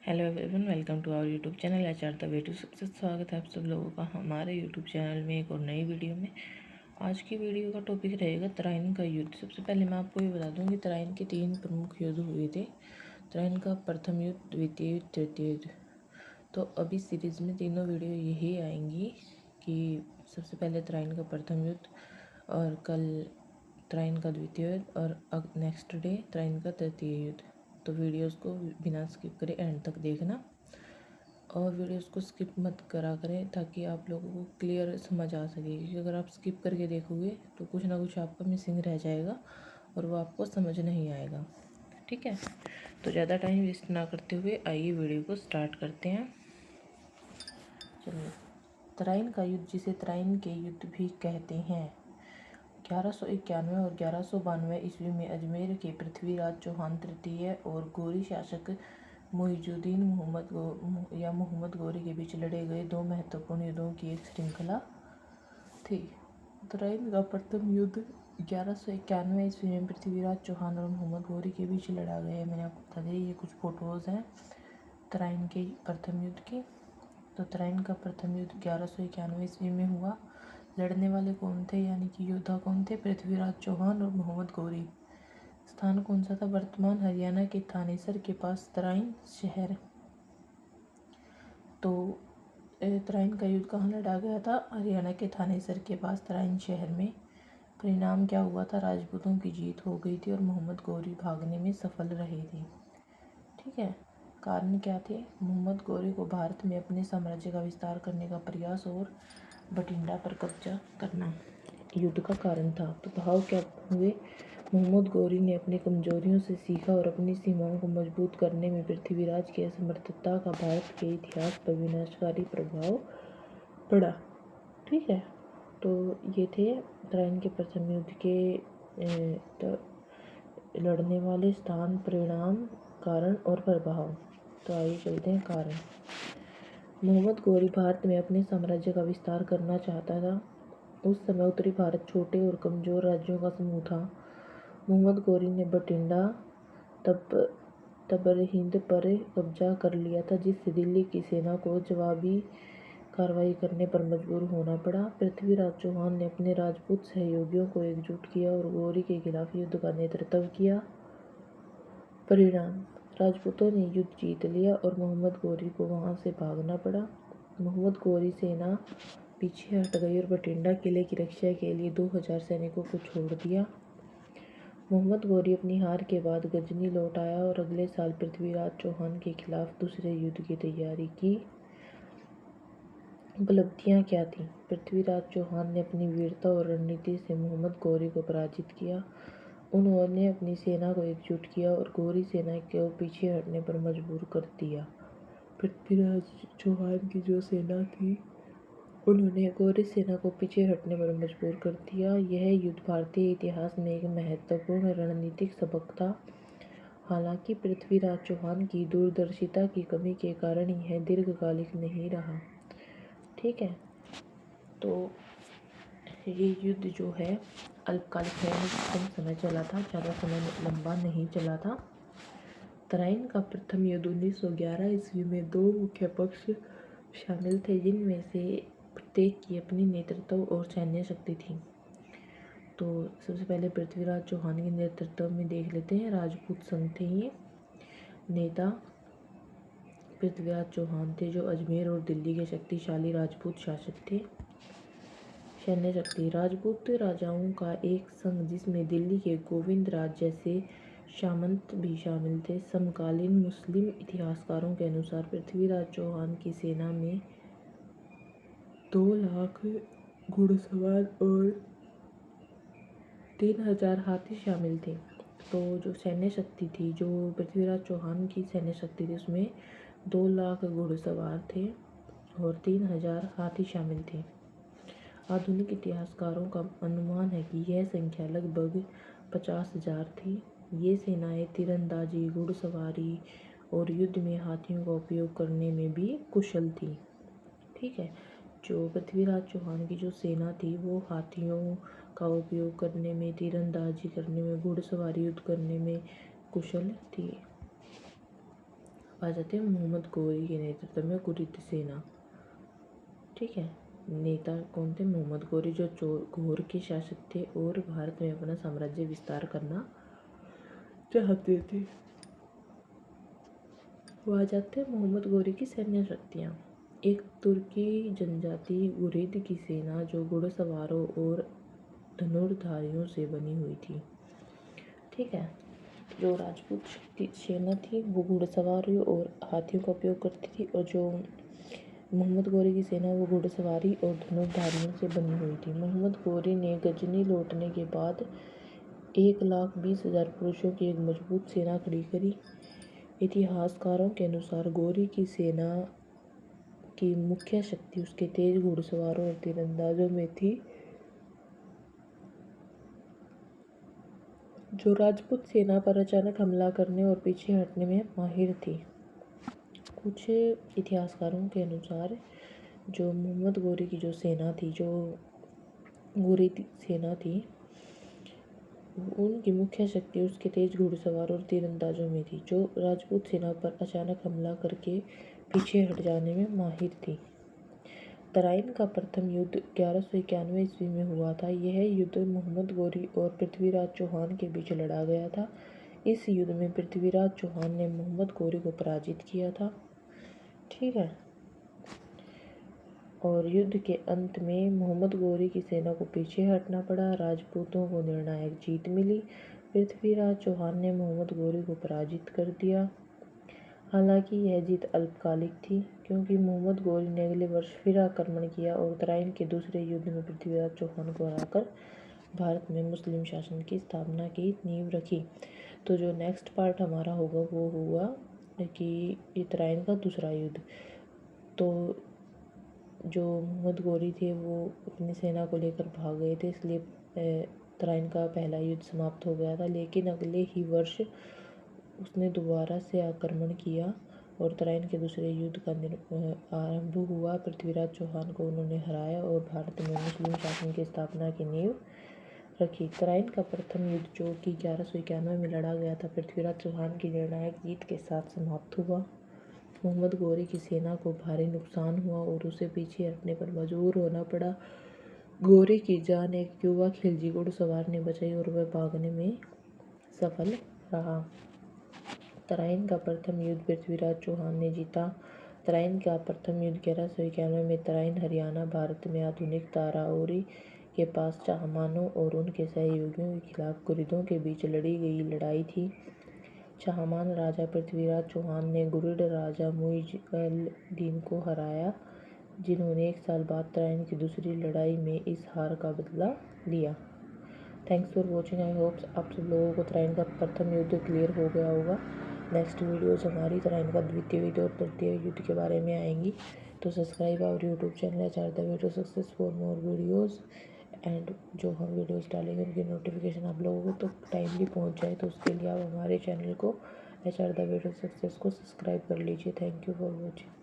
Hello everyone, welcome to our YouTube channel HR the way to success. स्वागत है आप सब लोगों का हमारे यूट्यूब चैनल में एक और नई वीडियो में। आज की वीडियो का टॉपिक रहेगा तराइन का युद्ध। सबसे पहले मैं आपको ये बता दूं कि तराइन के 3 प्रमुख युद्ध हुए थे। तराइन का प्रथम युद्ध, द्वितीय युद्ध, तृतीय युद्ध। तो अभी सीरीज़ में तीनों वीडियो यही आएंगी कि सबसे पहले तराइन का प्रथम युद्ध और कल तराइन का द्वितीय युद्ध और नेक्स्ट डे तराइन का तृतीय युद्ध। तो वीडियोस को बिना स्किप करे एंड तक देखना और वीडियोस को स्किप मत करा करें ताकि आप लोगों को क्लियर समझ आ सके, क्योंकि अगर आप स्किप करके देखोगे तो कुछ ना कुछ आपका मिसिंग रह जाएगा और वो आपको समझ नहीं आएगा। ठीक है, तो ज़्यादा टाइम वेस्ट ना करते हुए आइए वीडियो को स्टार्ट करते हैं। चलिए, तराइन का युद्ध, जिसे तराइन के युद्ध भी कहते हैं, 1191 और 1192 ईस्वी में अजमेर के पृथ्वीराज चौहान तृतीय और गोरी शासक मुइजुद्दीन मोहम्मद गोरी के बीच लड़े गए दो महत्वपूर्ण युद्धों की एक श्रृंखला थी। तराइन का प्रथम युद्ध 1191 ईस्वी में पृथ्वीराज चौहान और मोहम्मद गोरी के बीच लड़ा गया है। मैंने आपको बता दिया, ये कुछ फोटोज़ हैं तराइन के प्रथम युद्ध की। तो तराइन का प्रथम युद्ध 1191 ईस्वी में हुआ। लड़ने वाले कौन थे, यानी कि योद्धा कौन थे? पृथ्वीराज चौहान और मोहम्मद गोरी। स्थान कौन सा था? वर्तमान हरियाणा के थानेसर के पास तराइन शहर। तो तराइन का युद्ध कहाँ लड़ा गया था? हरियाणा के थानेसर के पास तराइन शहर में। परिणाम क्या हुआ था? राजपूतों की जीत हो गई थी और मोहम्मद गोरी भागने में सफल रहे थे। ठीक है, कारण क्या थे? मोहम्मद गोरी को भारत में अपने साम्राज्य का विस्तार करने का प्रयास और बठिंडा पर कब्जा करना युद्ध का कारण था। तो भाव क्या हुए? मोहम्मद गोरी ने अपनी कमजोरियों से सीखा और अपनी सीमाओं को मजबूत करने में पृथ्वीराज की असमर्थता का भारत के इतिहास पर विनाशकारी प्रभाव पड़ा। ठीक है, तो ये थे तराइन के प्रथम युद्ध के लड़ने वाले स्थान, परिणाम, कारण और प्रभाव। तो आइए चलते हैं कारण। मोहम्मद गोरी भारत में अपने साम्राज्य का विस्तार करना चाहता था। उस समय उत्तरी भारत छोटे और कमजोर राज्यों का समूह था। मोहम्मद गोरी ने बठिंडा तबरहिंद पर कब्जा कर लिया था, जिससे दिल्ली की सेना को जवाबी कार्रवाई करने पर मजबूर होना पड़ा। पृथ्वीराज चौहान ने अपने राजपूत सहयोगियों को एकजुट किया और गोरी के खिलाफ युद्ध का नेतृत्व किया। परिणाम, राजपूतों ने युद्ध जीत लिया और मोहम्मद गोरी को वहां से भागना पड़ा। मोहम्मद गोरी सेना पीछे हट गई और बठिंडा किले की रक्षा के लिए 2000 सैनिकों को छोड़ दिया। मोहम्मद गोरी अपनी हार के बाद गजनी लौट आया और अगले साल पृथ्वीराज चौहान के खिलाफ दूसरे युद्ध की तैयारी की। उपलब्धियां क्या थीं? पृथ्वीराज चौहान ने अपनी वीरता और रणनीति से मोहम्मद गोरी को पराजित किया। उन्होंने अपनी सेना को एकजुट किया और गोरी सेना को पीछे हटने पर मजबूर कर दिया। पृथ्वीराज चौहान की जो सेना थी, उन्होंने गोरी सेना को पीछे हटने पर मजबूर कर दिया। यह युद्ध भारतीय इतिहास में एक महत्वपूर्ण रणनीतिक सबक था। हालांकि पृथ्वीराज चौहान की दूरदर्शिता की कमी के कारण यह दीर्घकालिक नहीं रहा। ठीक है, तो ये युद्ध जो है अल्पकालिक है, कम समय चला था, ज़्यादा समय लंबा नहीं चला था। तराइन का प्रथम युद्ध 1911 ईस्वी में दो मुख्य पक्ष शामिल थे, जिनमें से प्रत्येक की अपनी नेतृत्व और सैन्य शक्ति थी। तो सबसे पहले पृथ्वीराज चौहान के नेतृत्व में देख लेते हैं। राजपूत संघ थे ये। नेता पृथ्वीराज चौहान थे, जो अजमेर और दिल्ली के शक्तिशाली राजपूत शासक थे। सैन्य शक्ति, राजपूत राजाओं का एक संघ जिसमें दिल्ली के गोविंद राज जैसे सामंत भी शामिल थे। समकालीन मुस्लिम इतिहासकारों के अनुसार पृथ्वीराज चौहान की सेना में 2 लाख घुड़सवार और 3000 हाथी शामिल थे। तो जो सैन्य शक्ति थी, जो पृथ्वीराज चौहान की सैन्य शक्ति थी, उसमें 2 लाख घुड़सवार थे और 3000 हाथी शामिल थे। आधुनिक इतिहासकारों का अनुमान है कि यह संख्या लगभग 50,000 थी। ये सेनाएं तीरंदाजी, घुड़सवारी और युद्ध में हाथियों का उपयोग करने में भी कुशल थी। ठीक है, जो पृथ्वीराज चौहान की जो सेना थी, वो हाथियों का उपयोग करने में, तीरंदाजी करने में, घुड़सवारी युद्ध करने में कुशल थी। आ जाते हैं मोहम्मद गौरी के नेतृत्व में कुरिद सेना। ठीक है, नेता कौन थे? मोहम्मद गौरी, जो घोर के शासक थे और भारत में अपना साम्राज्य विस्तार करना चाहते थे। वह जाते हैं मोहम्मद गौरी की सैन्य शक्तियाँ। एक तुर्की जनजाति गुरिद की सेना जो घुड़सवारों और धनुर्धारियों से बनी हुई थी। ठीक है, जो राजपूत सेना थी वो घुड़सवारी और हाथियों का उपयोग करती थी, और जो मोहम्मद गौरी की सेना वो घुड़सवारी और धनुर्धारियों से बनी हुई थी। मोहम्मद गौरी ने गजनी लौटने के बाद 1,20,000 पुरुषों की एक मजबूत सेना खड़ी करी। इतिहासकारों के अनुसार गौरी की सेना की मुख्य शक्ति उसके तेज घुड़सवारों और तीरंदाजों में थी, जो राजपूत सेना पर अचानक हमला करने और पीछे हटने में माहिर थी। कुछ इतिहासकारों के अनुसार जो मोहम्मद गौरी की जो सेना थी, जो गौरी सेना थी, उनकी मुख्य शक्ति उसके तेज घुड़सवार और तीरंदाजों में थी, जो राजपूत सेना पर अचानक हमला करके पीछे हट जाने में माहिर थी। तराइन का प्रथम युद्ध 1191 ईस्वी में हुआ था। यह युद्ध मोहम्मद गौरी और पृथ्वीराज चौहान के बीच लड़ा गया था। इस युद्ध में पृथ्वीराज चौहान ने मोहम्मद गौरी को पराजित किया था। ठीक है, और युद्ध के अंत में मोहम्मद गौरी की सेना को पीछे हटना पड़ा। राजपूतों को निर्णायक जीत मिली। पृथ्वीराज चौहान ने मोहम्मद गौरी को पराजित कर दिया। हालांकि यह जीत अल्पकालिक थी, क्योंकि मोहम्मद गौरी ने अगले वर्ष फिर आक्रमण किया और तराइन के दूसरे युद्ध में पृथ्वीराज चौहान को हराकर भारत में मुस्लिम शासन की स्थापना की नींव रखी। तो जो नेक्स्ट पार्ट हमारा होगा वो हुआ कि तराइन का दूसरा युद्ध। तो जो मोहम्मद गौरी थे वो अपनी सेना को लेकर भाग गए थे, इसलिए तराइन का पहला युद्ध समाप्त हो गया था। लेकिन अगले ही वर्ष उसने दोबारा से आक्रमण किया और तराइन के दूसरे युद्ध का आरंभ हुआ। पृथ्वीराज चौहान को उन्होंने हराया और भारत में मुस्लिम शासन की स्थापना की नींव रखी। तराइन का प्रथम युद्ध, जो कि 1191 में लड़ा गया था, पृथ्वीराज चौहान की निर्णायक जीत के साथ समाप्त हुआ। मोहम्मद गौरी की सेना को भारी नुकसान हुआ और उसे पीछे हटने पर मजबूर होना पड़ा। गौरी की जान एक युवा खिलजी घुड़सवार ने बचाई और वह भागने में सफल रहा। तराइन का प्रथम युद्ध पृथ्वीराज चौहान ने जीता। तराइन का प्रथम युद्ध 1191 में तराइन, हरियाणा, भारत में आधुनिक ताराओरी के पास चाहमानों और उनके सहयोगियों के खिलाफ गुरिदों के बीच लड़ी गई लड़ाई थी। चाहमान राजा पृथ्वीराज चौहान ने गुरिद राजा मुइज़-अल-दीन को हराया, जिन्होंने 1 साल बाद तराइन की दूसरी लड़ाई में इस हार का बदला लिया। Thanks for watching. I hope आप सब लोगों को तराइन का प्रथम युद्ध क्लियर हो गया होगा। नेक्स्ट वीडियोज़ हमारी तराइन का द्वितीय युद्ध और तृतीय युद्ध के बारे में आएंगी। तो subscribe our YouTube channel HR the video success for more videos. And जो हम वीडियोज़ डालेंगे उनकी नोटिफिकेशन आप लोगों को तो टाइमली पहुंच जाए, तो उसके लिए आप हमारे चैनल को एचआर द वीडियो सक्सेस को सब्सक्राइब कर लीजिए। Thank you for watching.